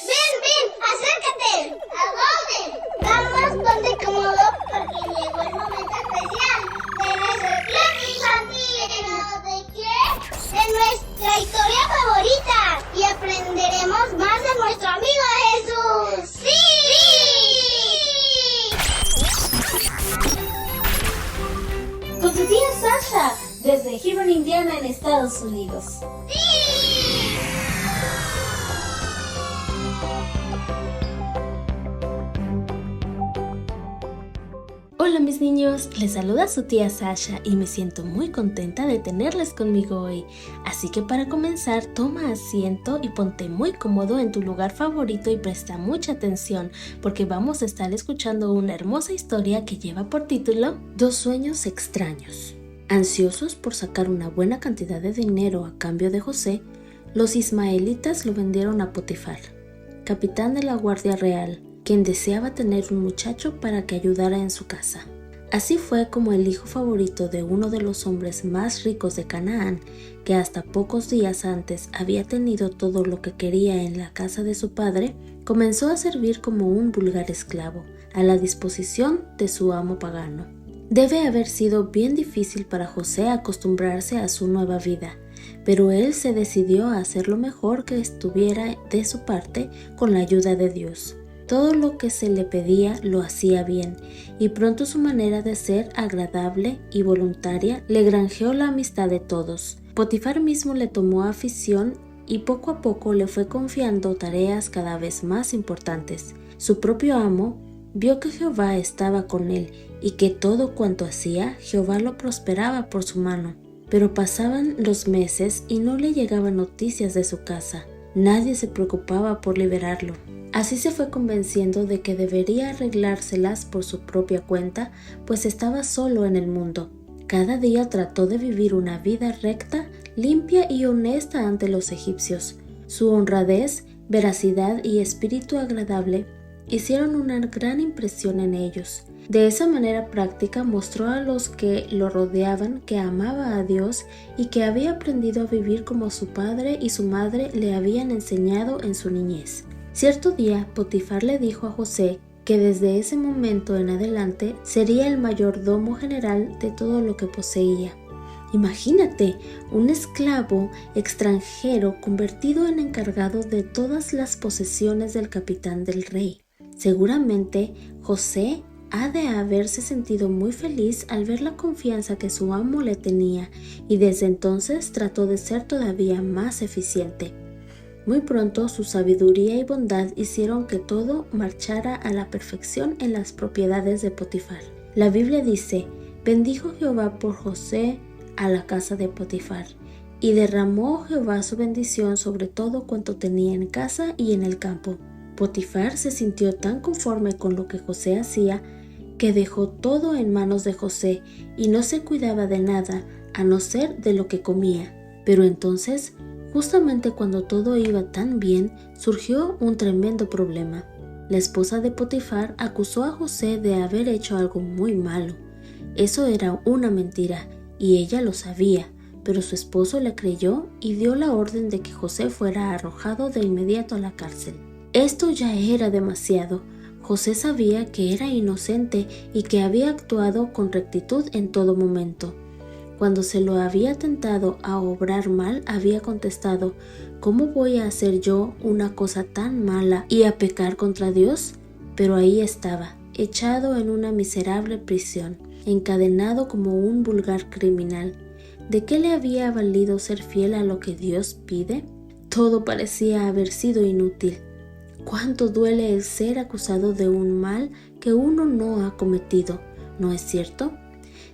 Ven, acércate. ¿A dónde? Vamos, ponte cómodo porque llegó el momento especial de nuestro club infantil. ¿De qué? De nuestra historia favorita. Y aprenderemos más de nuestro amigo Jesús. ¡Sí! Con tu tía Sasha, desde Hebron, Indiana, en Estados Unidos. Hola mis niños, les saluda su tía Sasha y me siento muy contenta de tenerles conmigo hoy. Así que para comenzar, toma asiento y ponte muy cómodo en tu lugar favorito y presta mucha atención porque vamos a estar escuchando una hermosa historia que lleva por título Dos sueños extraños. Ansiosos por sacar una buena cantidad de dinero a cambio de José, los ismaelitas lo vendieron a Potifar, capitán de la Guardia Real, quien deseaba tener un muchacho para que ayudara en su casa. Así fue como el hijo favorito de uno de los hombres más ricos de Canaán, que hasta pocos días antes había tenido todo lo que quería en la casa de su padre, comenzó a servir como un vulgar esclavo, a la disposición de su amo pagano. Debe haber sido bien difícil para José acostumbrarse a su nueva vida, pero él se decidió a hacer lo mejor que estuviera de su parte con la ayuda de Dios. Todo lo que se le pedía lo hacía bien, y pronto su manera de ser agradable y voluntaria le granjeó la amistad de todos. Potifar mismo le tomó afición y poco a poco le fue confiando tareas cada vez más importantes. Su propio amo vio que Jehová estaba con él y que todo cuanto hacía, Jehová lo prosperaba por su mano. Pero pasaban los meses y no le llegaban noticias de su casa. Nadie se preocupaba por liberarlo. Así se fue convenciendo de que debería arreglárselas por su propia cuenta, pues estaba solo en el mundo. Cada día trató de vivir una vida recta, limpia y honesta ante los egipcios. Su honradez, veracidad y espíritu agradable hicieron una gran impresión en ellos. De esa manera práctica mostró a los que lo rodeaban que amaba a Dios y que había aprendido a vivir como su padre y su madre le habían enseñado en su niñez. Cierto día, Potifar le dijo a José que desde ese momento en adelante sería el mayordomo general de todo lo que poseía. Imagínate, un esclavo extranjero convertido en encargado de todas las posesiones del capitán del rey. Seguramente, José ha de haberse sentido muy feliz al ver la confianza que su amo le tenía y desde entonces trató de ser todavía más eficiente. Muy pronto su sabiduría y bondad hicieron que todo marchara a la perfección en las propiedades de Potifar. La Biblia dice: bendijo Jehová por José a la casa de Potifar, y derramó Jehová su bendición sobre todo cuanto tenía en casa y en el campo. Potifar se sintió tan conforme con lo que José hacía que dejó todo en manos de José y no se cuidaba de nada a no ser de lo que comía. Pero entonces, justamente cuando todo iba tan bien, surgió un tremendo problema. La esposa de Potifar acusó a José de haber hecho algo muy malo. Eso era una mentira y ella lo sabía, pero su esposo le creyó y dio la orden de que José fuera arrojado de inmediato a la cárcel. Esto ya era demasiado. José sabía que era inocente y que había actuado con rectitud en todo momento. Cuando se lo había tentado a obrar mal, había contestado: ¿cómo voy a hacer yo una cosa tan mala y a pecar contra Dios? Pero ahí estaba, echado en una miserable prisión, encadenado como un vulgar criminal. ¿De qué le había valido ser fiel a lo que Dios pide? Todo parecía haber sido inútil. Cuánto duele el ser acusado de un mal que uno no ha cometido, ¿no es cierto?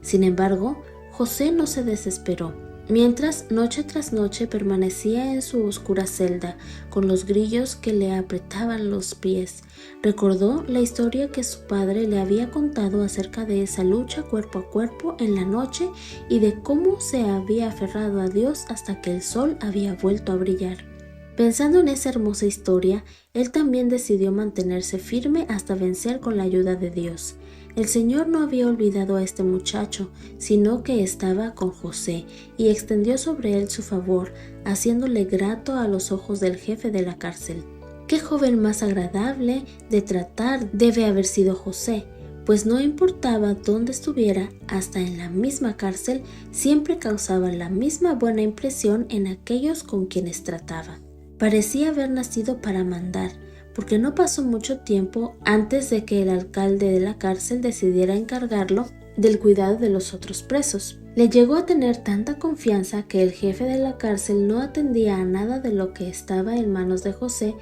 Sin embargo, José no se desesperó. Mientras, noche tras noche, permanecía en su oscura celda, con los grillos que le apretaban los pies. Recordó la historia que su padre le había contado acerca de esa lucha cuerpo a cuerpo en la noche y de cómo se había aferrado a Dios hasta que el sol había vuelto a brillar. Pensando en esa hermosa historia, él también decidió mantenerse firme hasta vencer con la ayuda de Dios. El Señor no había olvidado a este muchacho, sino que estaba con José y extendió sobre él su favor, haciéndole grato a los ojos del jefe de la cárcel. Qué joven más agradable de tratar debe haber sido José, pues no importaba dónde estuviera, hasta en la misma cárcel, siempre causaba la misma buena impresión en aquellos con quienes trataba. Parecía haber nacido para mandar, porque no pasó mucho tiempo antes de que el alcalde de la cárcel decidiera encargarlo del cuidado de los otros presos. Le llegó a tener tanta confianza que el jefe de la cárcel no atendía a nada de lo que estaba en manos de José,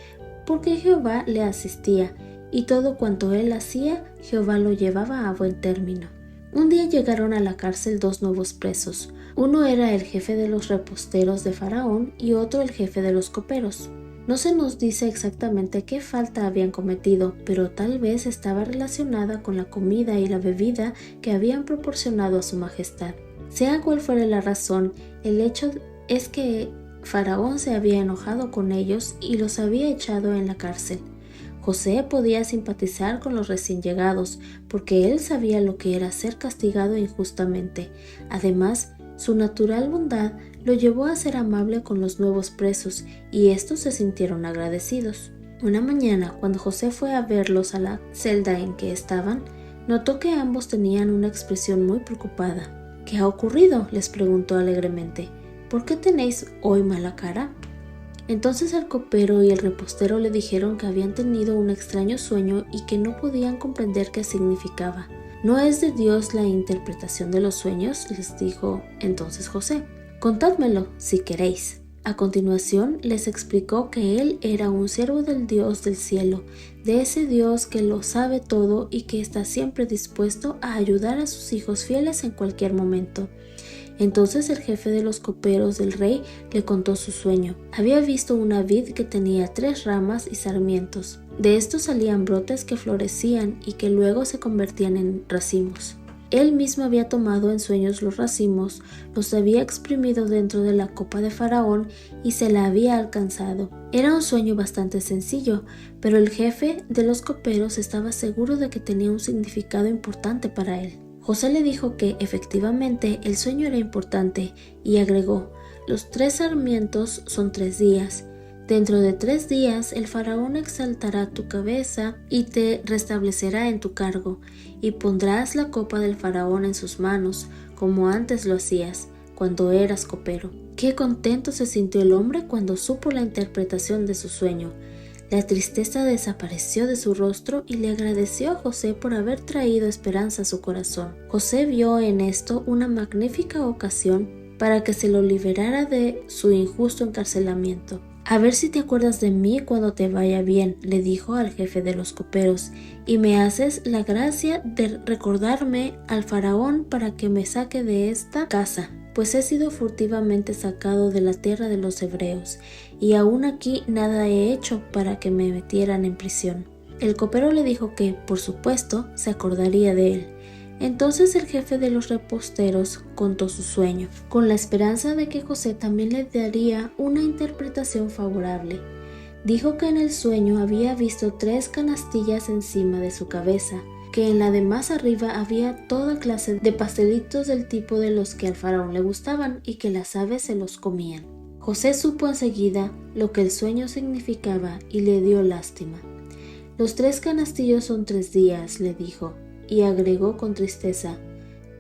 porque Jehová le asistía, y todo cuanto él hacía, Jehová lo llevaba a buen término. Un día llegaron a la cárcel dos nuevos presos. Uno era el jefe de los reposteros de Faraón y otro el jefe de los coperos. No se nos dice exactamente qué falta habían cometido, pero tal vez estaba relacionada con la comida y la bebida que habían proporcionado a su majestad. Sea cual fuera la razón, el hecho es que Faraón se había enojado con ellos y los había echado en la cárcel. José podía simpatizar con los recién llegados, porque él sabía lo que era ser castigado injustamente. Además, su natural bondad lo llevó a ser amable con los nuevos presos, y estos se sintieron agradecidos. Una mañana, cuando José fue a verlos a la celda en que estaban, notó que ambos tenían una expresión muy preocupada. «¿Qué ha ocurrido?», les preguntó alegremente. «¿Por qué tenéis hoy mala cara?». Entonces el copero y el repostero le dijeron que habían tenido un extraño sueño y que no podían comprender qué significaba. «¿No es de Dios la interpretación de los sueños?», les dijo entonces José. «Contádmelo, si queréis». A continuación les explicó que él era un siervo del Dios del cielo, de ese Dios que lo sabe todo y que está siempre dispuesto a ayudar a sus hijos fieles en cualquier momento. Entonces el jefe de los coperos del rey le contó su sueño. Había visto una vid que tenía 3 ramas y sarmientos. De estos salían brotes que florecían y que luego se convertían en racimos. Él mismo había tomado en sueños los racimos, los había exprimido dentro de la copa de Faraón y se la había alcanzado. Era un sueño bastante sencillo, pero el jefe de los coperos estaba seguro de que tenía un significado importante para él. José le dijo que, efectivamente, el sueño era importante y agregó: «Los 3 sarmientos son 3 días. Dentro de 3 días el faraón exaltará tu cabeza y te restablecerá en tu cargo, y pondrás la copa del faraón en sus manos, como antes lo hacías, cuando eras copero». Qué contento se sintió el hombre cuando supo la interpretación de su sueño. La tristeza desapareció de su rostro y le agradeció a José por haber traído esperanza a su corazón. José vio en esto una magnífica ocasión para que se lo liberara de su injusto encarcelamiento. «A ver si te acuerdas de mí cuando te vaya bien», le dijo al jefe de los coperos, «y me haces la gracia de recordarme al faraón para que me saque de esta casa, pues he sido furtivamente sacado de la tierra de los hebreos, y aún aquí nada he hecho para que me metieran en prisión». El copero le dijo que, por supuesto, se acordaría de él. Entonces el jefe de los reposteros contó su sueño, con la esperanza de que José también le daría una interpretación favorable. Dijo que en el sueño había visto 3 canastillas encima de su cabeza, que en la de más arriba había toda clase de pastelitos del tipo de los que al faraón le gustaban y que las aves se los comían. José supo enseguida lo que el sueño significaba y le dio lástima. «Los 3 canastillos son 3 días», le dijo, y agregó con tristeza: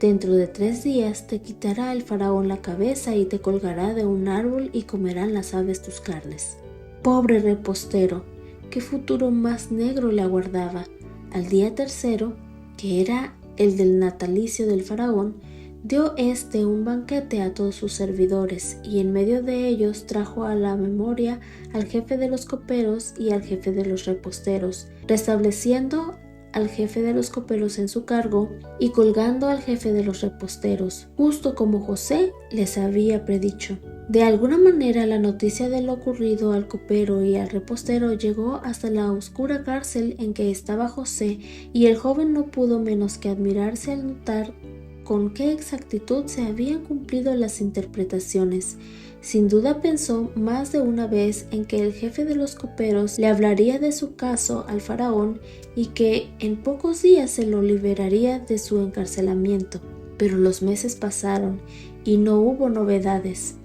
«Dentro de 3 días te quitará el faraón la cabeza y te colgará de un árbol y comerán las aves tus carnes». Pobre repostero, qué futuro más negro le aguardaba. Al día 3º, que era el del natalicio del faraón, dio un banquete a todos sus servidores, y en medio de ellos trajo a la memoria al jefe de los coperos y al jefe de los reposteros, restableciendo al jefe de los coperos en su cargo y colgando al jefe de los reposteros, justo como José les había predicho. De alguna manera la noticia de lo ocurrido al copero y al repostero llegó hasta la oscura cárcel en que estaba José, y el joven no pudo menos que admirarse al notar con qué exactitud se habían cumplido las interpretaciones. Sin duda pensó más de una vez en que el jefe de los coperos le hablaría de su caso al faraón y que en pocos días se lo liberaría de su encarcelamiento. Pero los meses pasaron y no hubo novedades.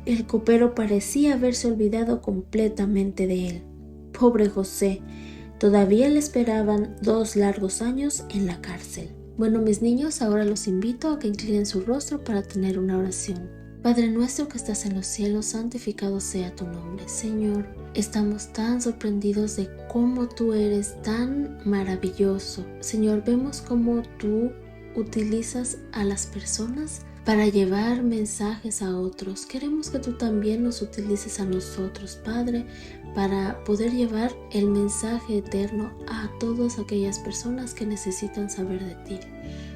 El copero parecía haberse olvidado completamente de él. Pobre José. Todavía le esperaban 2 largos años en la cárcel. Bueno, mis niños, ahora los invito a que inclinen su rostro para tener una oración. Padre nuestro que estás en los cielos, santificado sea tu nombre. Señor, estamos tan sorprendidos de cómo tú eres tan maravilloso. Señor, vemos cómo tú utilizas a las personas para llevar mensajes a otros. Queremos que tú también nos utilices a nosotros, Padre, para poder llevar el mensaje eterno a todas aquellas personas que necesitan saber de ti.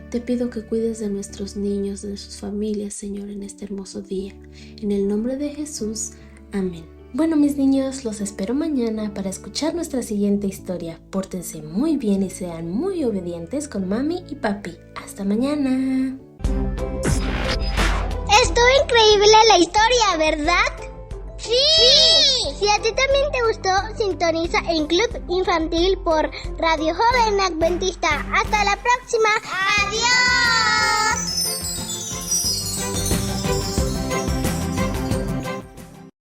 Te pido que cuides de nuestros niños, de sus familias, Señor, en este hermoso día. En el nombre de Jesús, amén. Bueno, mis niños, los espero mañana para escuchar nuestra siguiente historia. Pórtense muy bien y sean muy obedientes con mami y papi. ¡Hasta mañana! Estuvo increíble la historia, ¿verdad? ¡Sí! Si a ti también te gustó, sintoniza el Club Infantil por Radio Joven Adventista. ¡Hasta la próxima!